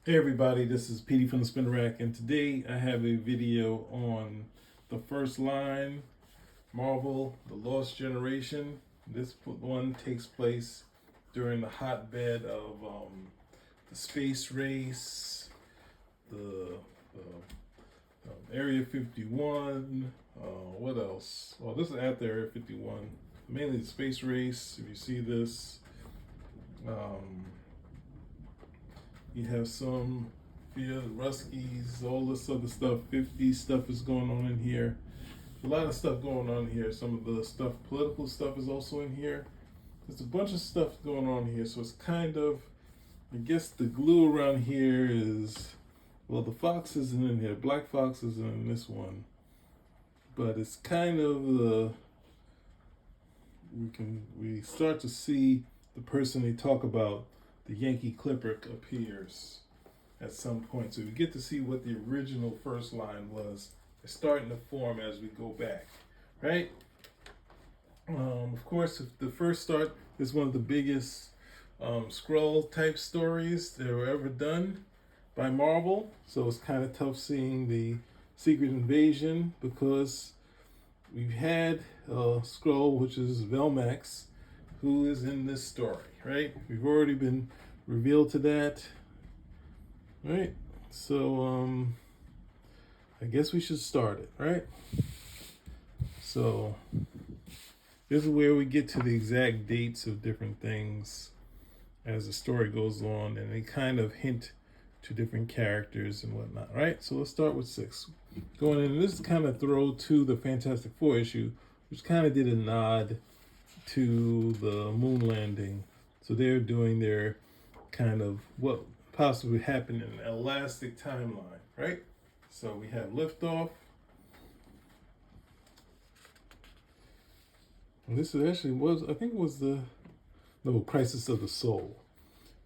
Hey everybody, this is Petey from the Spinner Rack, and today I have a video on the first line, Marvel, The Lost Generation. This one takes place during the hotbed of the space race, the Area 51, what else? Well, this is after Area 51, mainly the space race, if you see this. Um, You have some Ruskies, all this other stuff. 50 stuff is going on in here. A lot of stuff going on here. Some of the stuff, political stuff, is also in here. There's a bunch of stuff going on here. So it's kind of, I guess the glue around here is, well, the fox isn't in here. Black Fox isn't in this one. But it's kind of we start to see the person they talk about, the Yankee Clipper, appears at some point. So we get to see what the original first line was. It's starting to form as we go back, right? Of course, the first start is one of the biggest Skrull type stories that were ever done by Marvel. So it's kind of tough seeing the Secret Invasion because we've had Skrull, which is Velmax, who is in this story, right? We've already been revealed to that, right? So I guess we should start it, right? So this is where we get to the exact dates of different things as the story goes on, and they kind of hint to different characters and whatnot, right? So let's start with 6. Going in, this is kind of throw to the Fantastic Four issue, which kind of did a nod to the moon landing. So they're doing their kind of what possibly happened in an elastic timeline, right? So we have liftoff. And this is actually I think it was the Crisis of the Soul.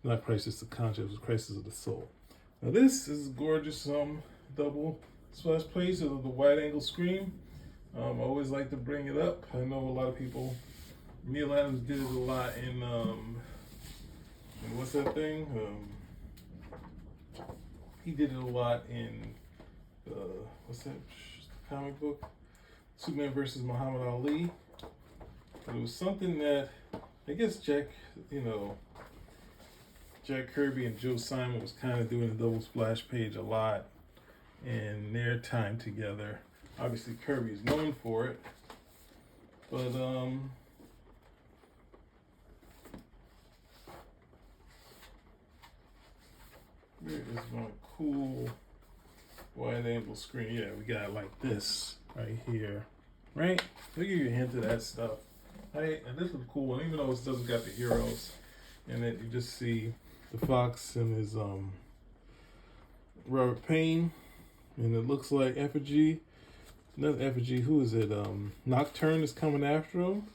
Not Crisis of Conscience, it was Crisis of the Soul. Now this is gorgeous double splash page of the wide angle screen. I always like to bring it up. I know a lot of people, Neil Adams did it a lot in what's that thing? He did it a lot in what's that comic book? Superman versus Muhammad Ali. But it was something that I guess Jack Kirby and Joe Simon was kind of doing the double splash page a lot in their time together. Obviously Kirby is known for it, but here is my cool wide angle screen. Yeah, we got it like this right here, right? I'll give you a hint of that stuff. Right, and this is a cool one, even though it doesn't got the heroes in it. You just see the Fox and his Robert Payne, and it looks like Effigy. Not Effigy. Who is it? Nocturne is coming after him,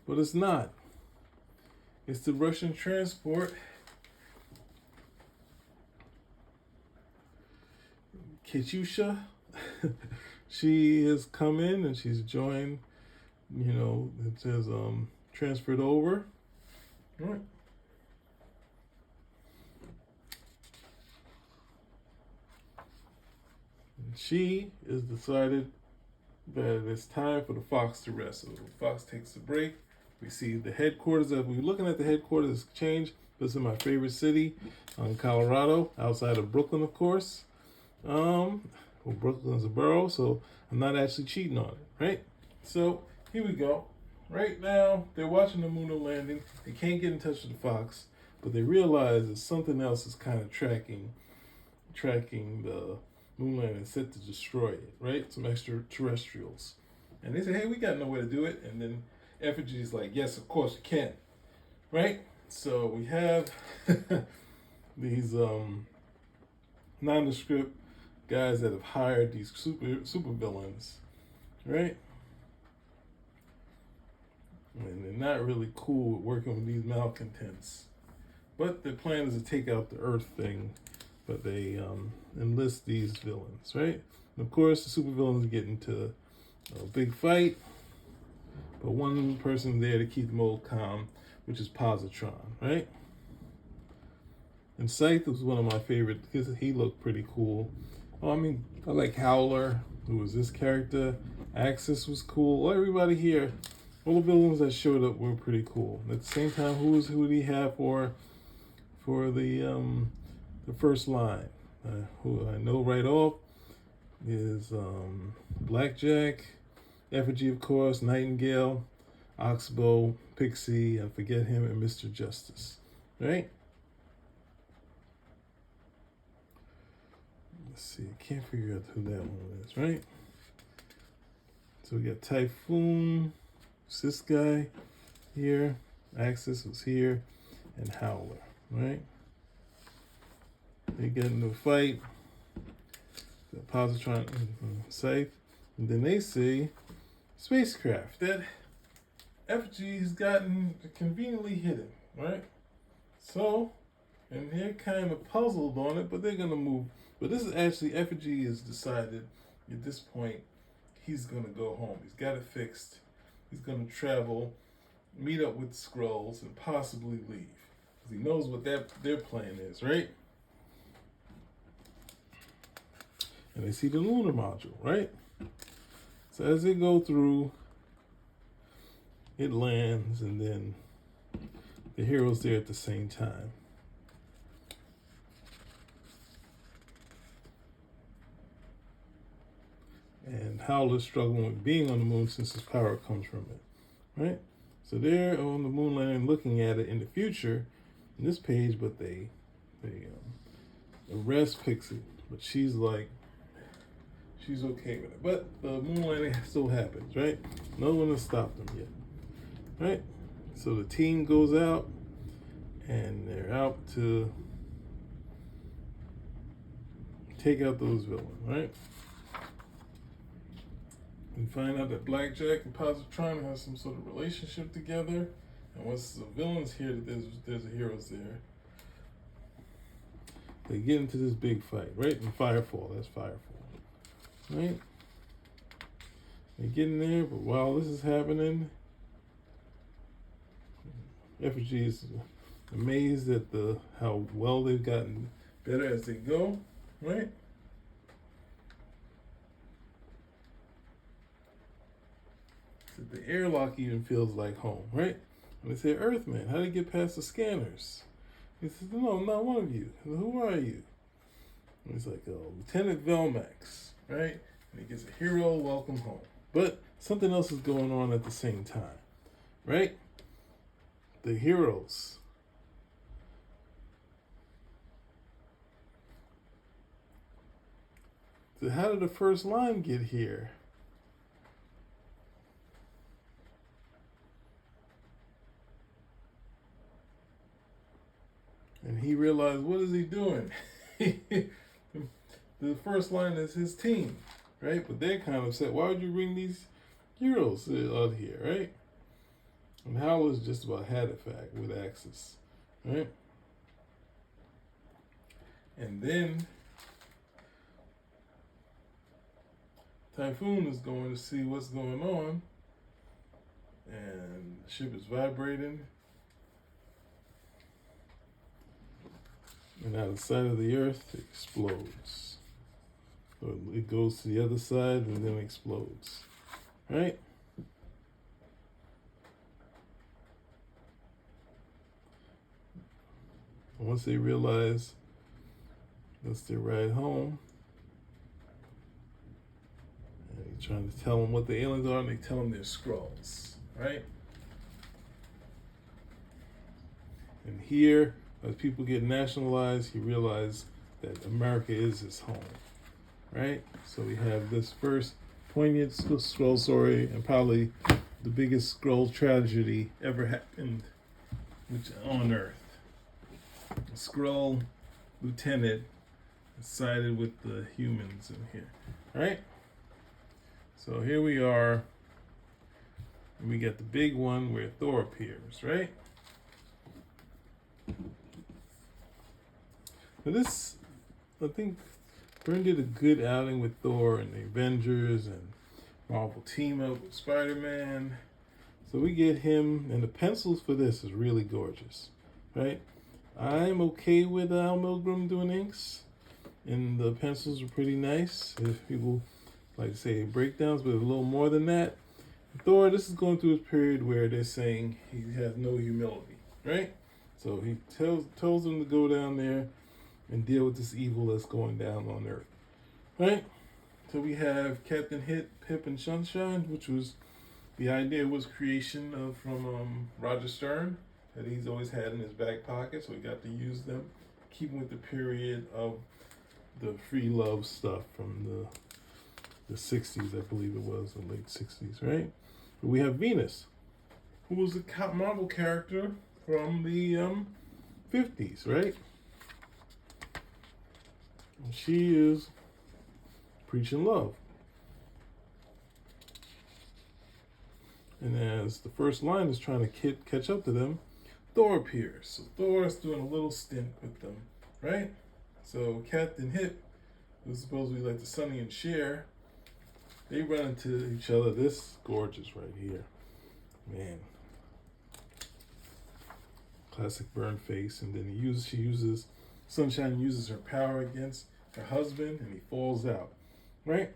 but it's not. It's the Russian transport. Katyusha. She has come in and she's joined. It says transferred over. All right. And she is decided that it's time for the Fox to rest. So the Fox takes a break. We see the headquarters. We're looking at the headquarters change. This is my favorite city, Colorado, outside of Brooklyn, of course. Well, Brooklyn's a borough, so I'm not actually cheating on it, right? So here we go. Right now, they're watching the moon landing. They can't get in touch with the Fox, but they realize that something else is kind of tracking the moon landing, set to destroy it, right? Some extraterrestrials. And they say, hey, we got no way to do it. And then Effigy is like, yes, of course you can, right? So we have these nondescript guys that have hired these super villains, right? And they're not really cool with working with these malcontents. But their plan is to take out the Earth thing, but they enlist these villains, right? And of course, the supervillains get into a big fight, but one person there to keep them all calm, which is Positron, right? And Scythe was one of my favorite because he looked pretty cool. Oh, I mean, I like Howler, who was this character. Axis was cool. Well, everybody here, all the villains that showed up were pretty cool. At the same time, who did he have for the first line? Who I know right off is Blackjack, Effigy, of course, Nightingale, Oxbow, Pixie, I forget him, and Mr. Justice. Right? Let's see, I can't figure out who that one is, right? So we got Typhoon, this guy here, Axis was here, and Howler, right? They get into a fight, the Positron and Scythe, and then they see spacecraft that FG has gotten conveniently hidden, right? So, and they're kind of puzzled on it, but they're gonna move. But this is actually, Effigy has decided at this point he's gonna go home. He's got it fixed. He's gonna travel, meet up with Skrulls, and possibly leave. Because he knows what their plan is, right? And they see the lunar module, right? So as they go through, it lands, and then the hero's there at the same time. And Howler's struggling with being on the moon since his power comes from it, right? So they're on the moon landing, looking at it in the future, in this page, but they arrest Pixie, but she's like, she's okay with it. But the moon landing still happens, right? No one has stopped them yet, right? So the team goes out, and they're out to take out those villains, right? We find out that Blackjack and Positron have some sort of relationship together, and once the villains hear that there's a heroes there, they get into this big fight, right? In Firefall, that's Firefall, right? They get in there, but while this is happening, Effigy is amazed at how well they've gotten better as they go, right? So the airlock even feels like home, right? And they say, Earthman, how do you get past the scanners? He says, no, I'm not one of you. Who are you? And he's like, oh, Lieutenant Velmax, right? And he gets a hero welcome home. But something else is going on at the same time, right? The heroes. So how did the first line get here? And he realized, what is he doing? The first line is his team, right? But they're kind of upset. Why would you bring these heroes out here, right? And Howler's just about had it back with Axis, right? And then Typhoon is going to see what's going on, and the ship is vibrating. And out of sight of the Earth, it explodes. So it goes to the other side and then explodes, right? And once they realize that's their ride home, and he's trying to tell them what the aliens are, and they tell them they're Skrulls, right? And here, as people get nationalized, he realized that America is his home, right? So we have this first poignant Skrull story, and probably the biggest Skrull tragedy ever happened on Earth. A Skrull lieutenant sided with the humans in here, right? So here we are, and we get the big one where Thor appears, right? Now this, I think Byrne did a good outing with Thor and the Avengers and Marvel team up with Spider-Man. So we get him, and the pencils for this is really gorgeous, right? I'm okay with Al Milgrom doing inks, and the pencils are pretty nice. If people like to say breakdowns, but a little more than that. Thor, this is going through a period where they're saying he has no humility, right? So he tells them to go down there and deal with this evil that's going down on Earth, right? So we have Captain Hip, and Sunshine, which was the idea was creation of from Roger Stern that he's always had in his back pocket, so he got to use them, keeping with the period of the free love stuff from the 60s, I believe it was, the late 60s, right? But we have Venus, who was a Marvel character from the 50s, right? And she is preaching love. And as the first line is trying to catch up to them, Thor appears. So Thor is doing a little stint with them, right? So Captain Hip, who's supposedly like the Sonny and Cher, they run into each other. This gorgeous right here, man. Classic burn face, and then she uses Sunshine uses her power against her husband, and he falls out, right?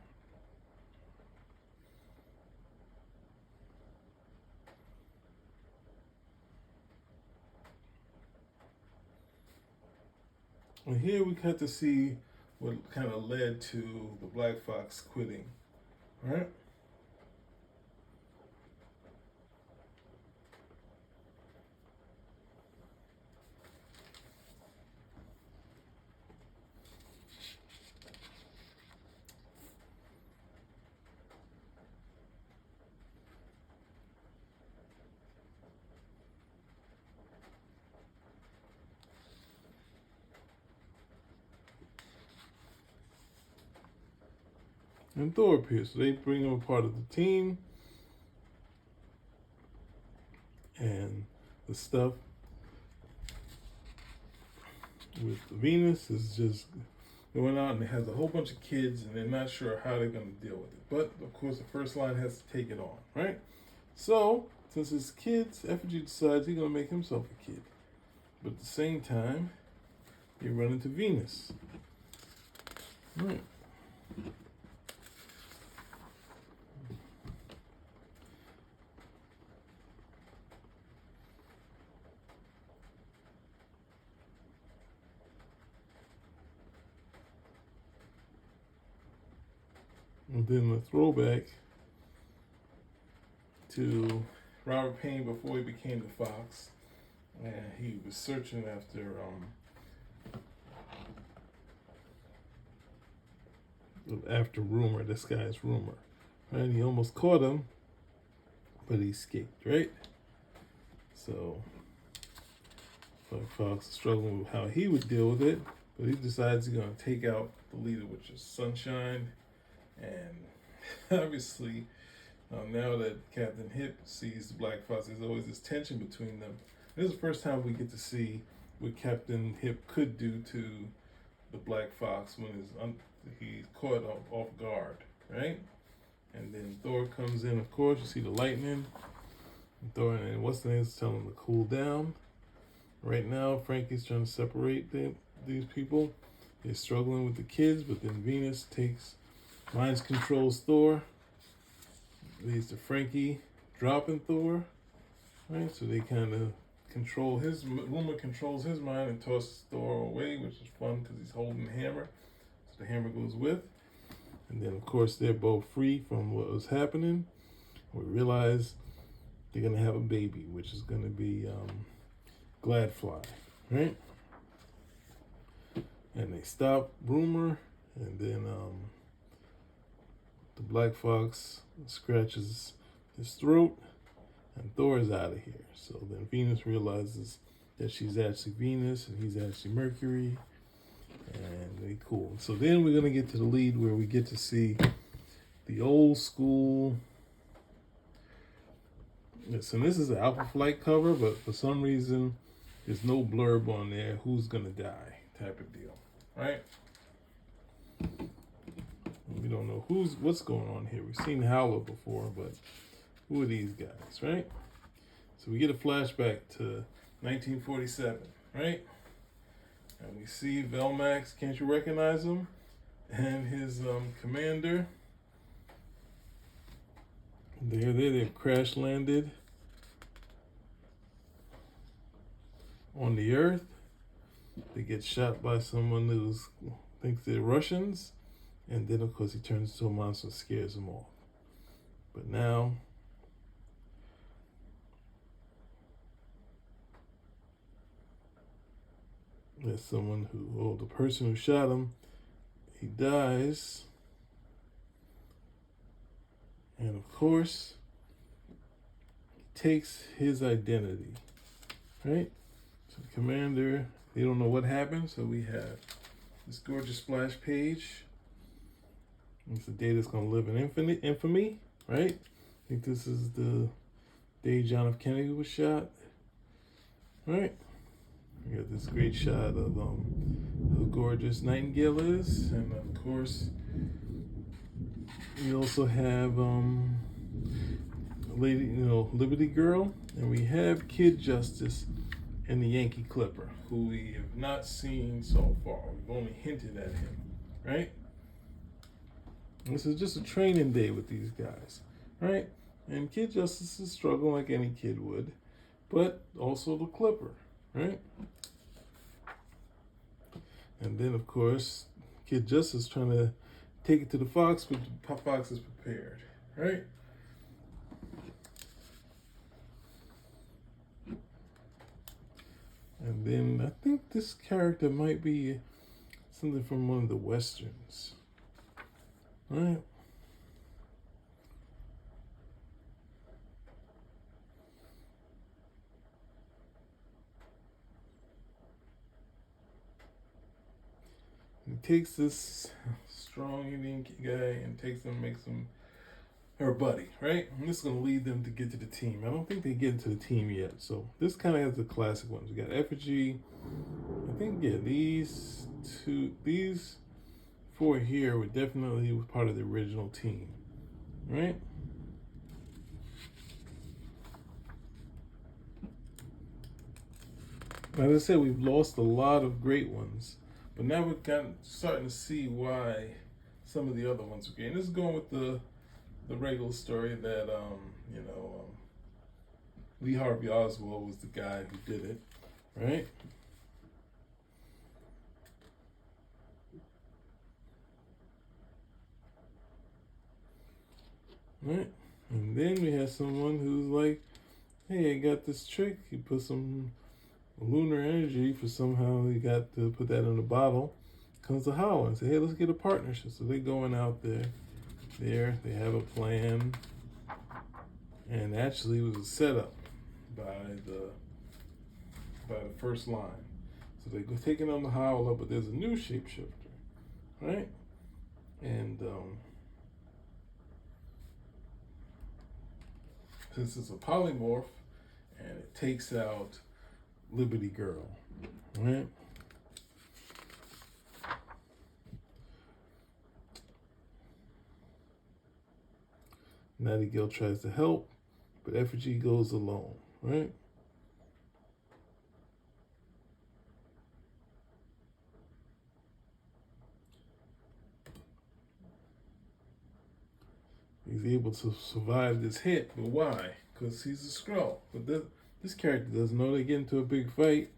And here we got to see what kind of led to the Black Fox quitting, right? And Thor appears. So they bring him a part of the team, and the stuff with Venus is just going out, and it has a whole bunch of kids, and they're not sure how they're going to deal with it. But of course, the first line has to take it on, right? So since it's kids, Effigy decides he's going to make himself a kid. But at the same time, they run into Venus. Right. And then the throwback to Robert Payne before he became the Fox, and he was searching after Rumor, this guy's Rumor, right? He almost caught him, but he escaped, right? So Fox is struggling with how he would deal with it, but he decides he's going to take out the leader, which is Sunshine. And obviously, now that Captain Hip sees the Black Fox, there's always this tension between them. This is the first time we get to see what Captain Hip could do to the Black Fox when he's caught off guard, right? And then Thor comes in, of course, you see the lightning. And Thor and what's the name is telling him to cool down. Right now, Frankie's trying to separate these people. They're struggling with the kids, but then Venus Minds controls Thor, leads to Frankie dropping Thor, right? So they kind of control Rumor controls his mind and tosses Thor away, which is fun because he's holding the hammer. So the hammer goes with. And then, of course, they're both free from what was happening. We realize they're going to have a baby, which is going to be Gladfly, right? And they stop Rumor, and then the Black Fox scratches his throat, and Thor is out of here. So then Venus realizes that she's actually Venus and he's actually Mercury, and they cool. So then we're gonna get to the lead where we get to see the old school. So this is an Alpha Flight cover, but for some reason there's no blurb on there. Who's gonna die? Type of deal, right? We don't know what's going on here. We've seen Howler before, but who are these guys, right? So we get a flashback to 1947, right? And we see Velmax, can't you recognize him? And his commander. They've crash landed on the Earth. They get shot by someone who thinks they're Russians. And then, of course, he turns into a monster and scares them off. But now, there's someone the person who shot him, he dies. And, of course, he takes his identity, right? So the commander, they don't know what happened, so we have this gorgeous splash page. It's the day that's going to live in infamy, right? I think this is the day John F. Kennedy was shot, right? We got this great shot of who gorgeous Nightingale is, and of course, we also have Lady, Liberty Girl, and we have Kid Justice and the Yankee Clipper, who we have not seen so far. We've only hinted at him, right? This is just a training day with these guys, right? And Kid Justice is struggling like any kid would, but also the Clipper, right? And then, of course, Kid Justice is trying to take it to the Fox, but the Fox is prepared, right? And then I think this character might be something from one of the Westerns, right? He takes this strong Indian guy and takes him, makes him her buddy, right? And this is going to lead them to get to the team. I don't think they get into the team yet. So this kind of has the classic ones. We got Effigy. I think, yeah, these four here were definitely part of the original team, right? As I said, we've lost a lot of great ones. But now we're kind of starting to see why some of the other ones are great. And this is going with the regular story that, Lee Harvey Oswald was the guy who did it, right? Right? And then we have someone who's like, hey, I got this trick. He put some lunar energy for somehow he got to put that in a bottle. Comes to Howard and say, hey, let's get a partnership. So they're going out there. They have a plan. And actually it was a setup by the first line. So they're taking on the Howler, but there's a new shapeshifter, right? And since it's a polymorph, and it takes out Liberty Girl, right? Nightingale tries to help, but Effigy goes alone, right? He's able to survive this hit, but why? Because he's a Skrull. But this character doesn't know they get into a big fight.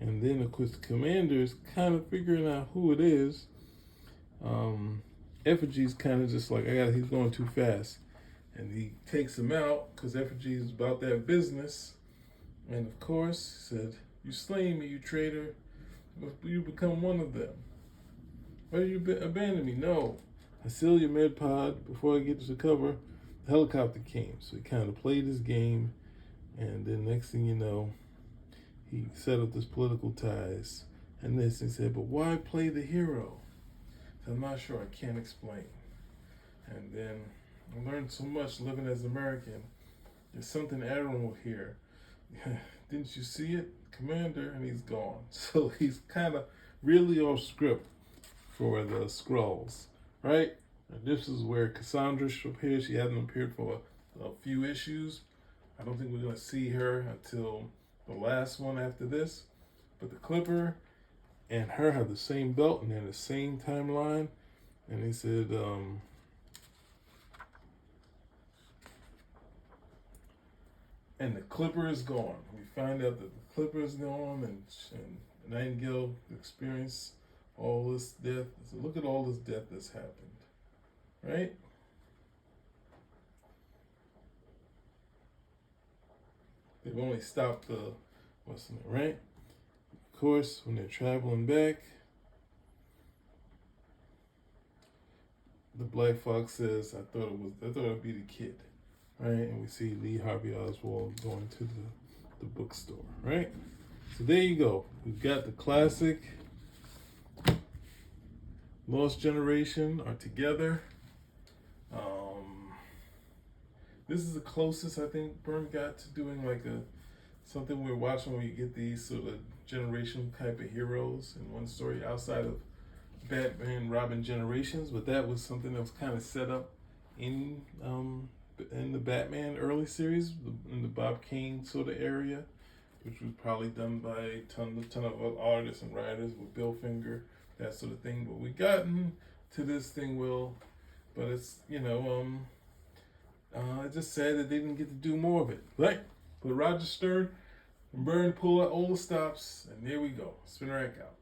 And then, of course, the commander is kind of figuring out who it is. Effigy's kind of just like, he's going too fast. And he takes him out because Effigy is about that business. And of course, he said, you slay me, you traitor. You become one of them. Why did you abandon me? No. I seal your med pod before I get to the cover. The helicopter came. So he kind of played his game. And then next thing you know, he set up this political ties. And this, he said, but why play the hero? So I'm not sure. I can't explain. And then I learned so much living as an American. There's something admirable here. Didn't you see it? Commander, and he's gone. So he's kind of really off script for the Skrulls, right? And this is where Cassandra appears. She hasn't appeared for a few issues. I don't think we're gonna see her until the last one after this. But the Clipper and her have the same belt and they're in the same timeline. And they said, and the Clipper is gone. We find out that the Clipper is gone, and Nightingale experienced all this death. So look at all this death that's happened, right? They've only stopped the, what's in it, right? Of course, when they're traveling back, the Black Fox says, I thought it'd be the kid, right? And we see Lee Harvey Oswald going to the bookstore, right? So there you go. We've got the classic Lost Generation are together. This is the closest I think Byrne got to doing like something we're watching where you get these sort of generational type of heroes in one story outside of Batman Robin Generations, but that was something that was kind of set up in the Batman early series, in the Bob Kane sort of area, which was probably done by a ton of artists and writers with Bill Finger, that sort of thing. But we gotten to this thing, Will, but it's it's just sad that they didn't get to do more of it, right? But Roger Stern and Byrne pull out all the stops, and there we go. Spin rack out.